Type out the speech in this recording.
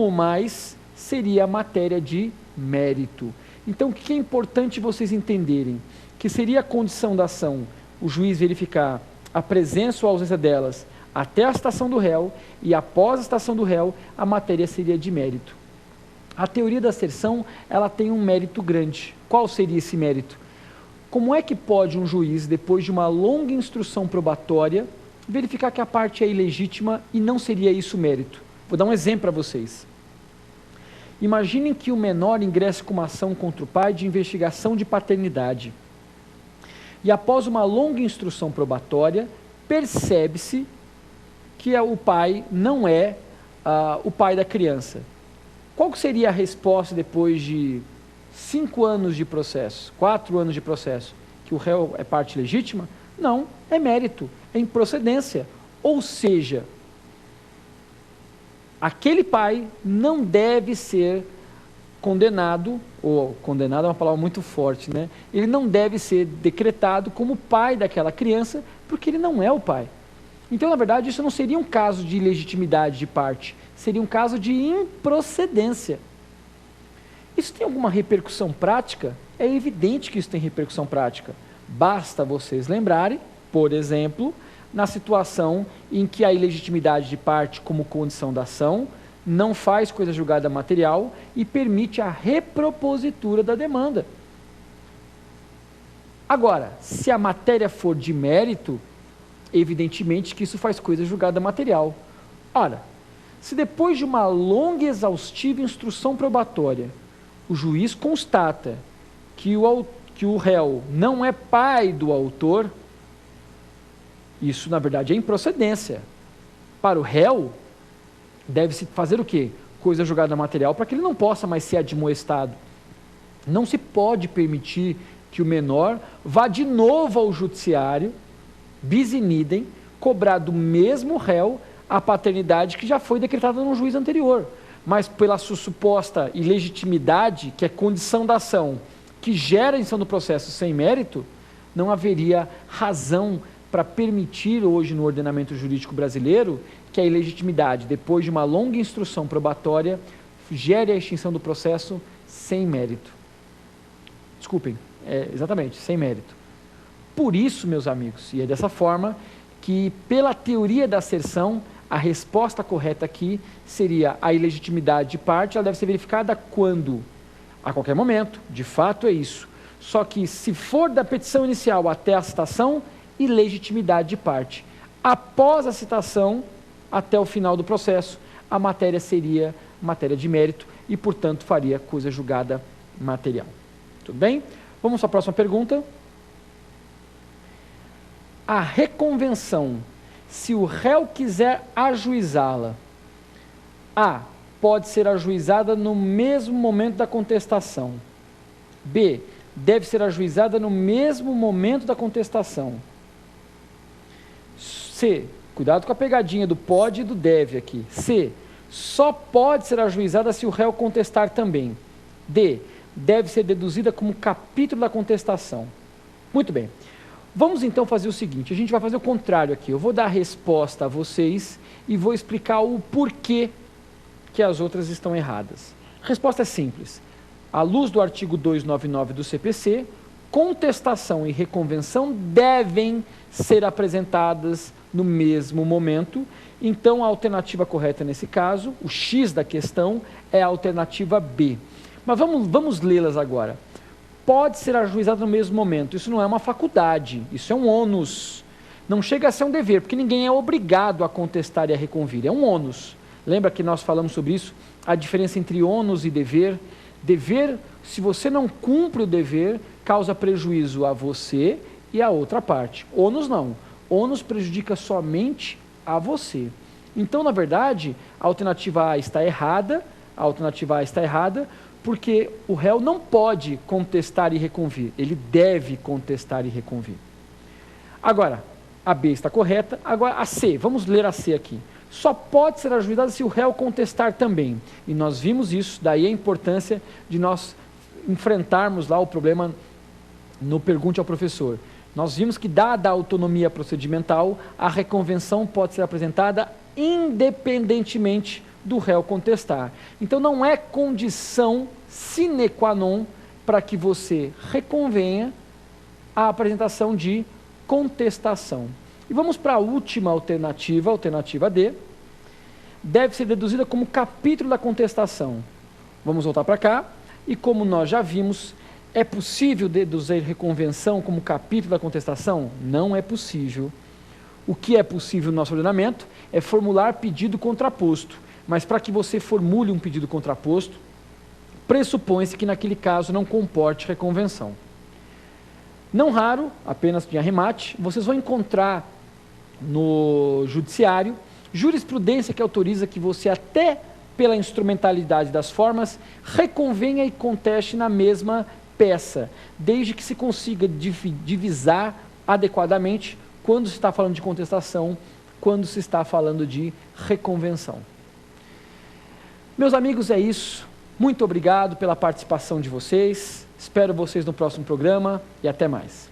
ou mais seria a matéria de mérito. Então, o que é importante vocês entenderem? Que seria a condição da ação, o juiz verificar a presença ou a ausência delas até a citação do réu, e após a citação do réu, a matéria seria de mérito. A teoria da asserção, ela tem um mérito grande. Qual seria esse mérito? Como é que pode um juiz, depois de uma longa instrução probatória, verificar que a parte é ilegítima e não seria isso o mérito? Vou dar um exemplo para vocês. Imaginem que o menor ingresse com uma ação contra o pai de investigação de paternidade. E após uma longa instrução probatória, percebe-se que o pai não é o pai da criança. Qual seria a resposta depois de 5 anos de processo, 4 anos de processo? Que o réu é parte legítima? Não, é mérito, é improcedência. Ou seja, aquele pai não deve ser condenado, ou condenado é uma palavra muito forte, né? Ele não deve ser decretado como pai daquela criança, porque ele não é o pai. Então, na verdade, isso não seria um caso de ilegitimidade de parte, seria um caso de improcedência. Isso tem alguma repercussão prática? É evidente que isso tem repercussão prática. Basta vocês lembrarem, por exemplo, na situação em que a ilegitimidade de parte como condição da ação não faz coisa julgada material e permite a repropositura da demanda. Agora, se a matéria for de mérito, evidentemente que isso faz coisa julgada material. Ora, se depois de uma longa e exaustiva instrução probatória, o juiz constata que o réu não é pai do autor, isso na verdade é improcedência. Para o réu, deve-se fazer o quê? Coisa julgada material, para que ele não possa mais ser admoestado. Não se pode permitir que o menor vá de novo ao judiciário, bis in idem, cobrar do mesmo réu a paternidade que já foi decretada no juiz anterior. Mas pela sua suposta ilegitimidade, que é condição da ação, que gera a instrução do processo sem mérito, não haveria razão para permitir hoje no ordenamento jurídico brasileiro que a ilegitimidade, depois de uma longa instrução probatória, gere a extinção do processo sem mérito. Desculpem, exatamente, sem mérito. Por isso, meus amigos, e é dessa forma que, pela teoria da asserção, a resposta correta aqui seria a ilegitimidade de parte, ela deve ser verificada quando? A qualquer momento, de fato é isso. Só que se for da petição inicial até a citação, ilegitimidade de parte. Após a citação, até o final do processo, a matéria seria matéria de mérito e, portanto, faria coisa julgada material. Tudo bem? Vamos à próxima pergunta. A reconvenção, se o réu quiser ajuizá-la, A, pode ser ajuizada no mesmo momento da contestação. B, deve ser ajuizada no mesmo momento da contestação. C, cuidado com a pegadinha do pode e do deve aqui. C, só pode ser ajuizada se o réu contestar também. D, deve ser deduzida como capítulo da contestação. Muito bem. Vamos então fazer o seguinte, a gente vai fazer o contrário aqui. Eu vou dar a resposta a vocês e vou explicar o porquê que as outras estão erradas. A resposta é simples. À luz do artigo 299 do CPC, contestação e reconvenção devem ser apresentadas no mesmo momento. Então, a alternativa correta nesse caso, o X da questão, é a alternativa B. Mas vamos lê-las agora. Pode ser ajuizado no mesmo momento. Isso não é uma faculdade, isso é um ônus. Não chega a ser um dever, porque ninguém é obrigado a contestar e a reconvir. É um ônus. Lembra que nós falamos sobre isso? A diferença entre ônus e dever. Dever, se você não cumpre o dever, causa prejuízo a você e a outra parte. Ônus não. Ônus prejudica somente a você. Então, na verdade, a alternativa A está errada. A alternativa A está errada porque o réu não pode contestar e reconvir. Ele deve contestar e reconvir. Agora, a B está correta. Agora, a C. Vamos ler a C aqui. Só pode ser ajuizada se o réu contestar também. E nós vimos isso, daí a importância de nós enfrentarmos lá o problema no Pergunte ao Professor. Nós vimos que, dada a autonomia procedimental, a reconvenção pode ser apresentada independentemente do réu contestar. Então não é condição sine qua non para que você reconvenha a apresentação de contestação. E vamos para a última alternativa, alternativa D. Deve ser deduzida como capítulo da contestação. Vamos voltar para cá. E como nós já vimos, é possível deduzir reconvenção como capítulo da contestação? Não é possível. O que é possível no nosso ordenamento é formular pedido contraposto. Mas para que você formule um pedido contraposto, pressupõe-se que naquele caso não comporte reconvenção. Não raro, apenas de arremate, vocês vão encontrar no judiciário jurisprudência que autoriza que você, até pela instrumentalidade das formas, reconvenha e conteste na mesma peça, desde que se consiga divisar adequadamente quando se está falando de contestação, quando se está falando de reconvenção. Meus amigos, é isso. Muito obrigado pela participação de vocês. Espero vocês no próximo programa e até mais.